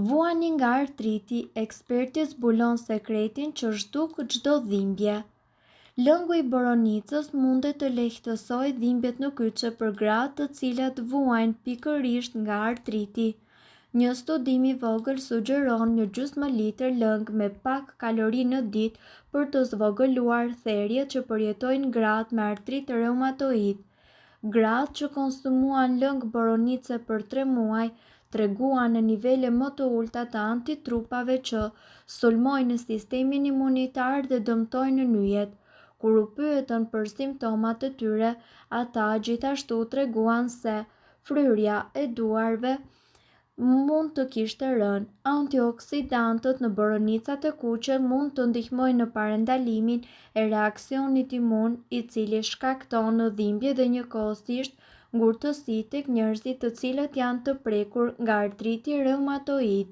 Vuani nga artriti, eksperti zbulon sekretin që zhduk çdo dhimbje. Lëngu i boronicës mundet të lehtësojë dhimbjet në kyçe për gratë të cilat vuajnë pikërisht nga artriti. Një studim i vogël sugjeron një gjysmë litër lëng me pak kalori në ditë për të zvogëluar therrjet që përjetojnë gratë me artrit reumatoid. Gratë që konsumuan lëng boronice për 3 muaj treguan në nivele më të ulta të antitrupave që sulmojnë sistemin imunitar dhe dëmtojnë nyjet. Kur u pyetën për simptomat e tyre, ata gjithashtu treguan se fryrja e duarve mund të kishte rënë. Antioksidantët në boronicat e kuqe mund të ndihmojnë në parandalimin e reaksionit imun, i cili shkakton dhimbje dhe njëkohësisht ngurtësi tek njerëzit të cilët janë të prekur nga artriti reumatoid.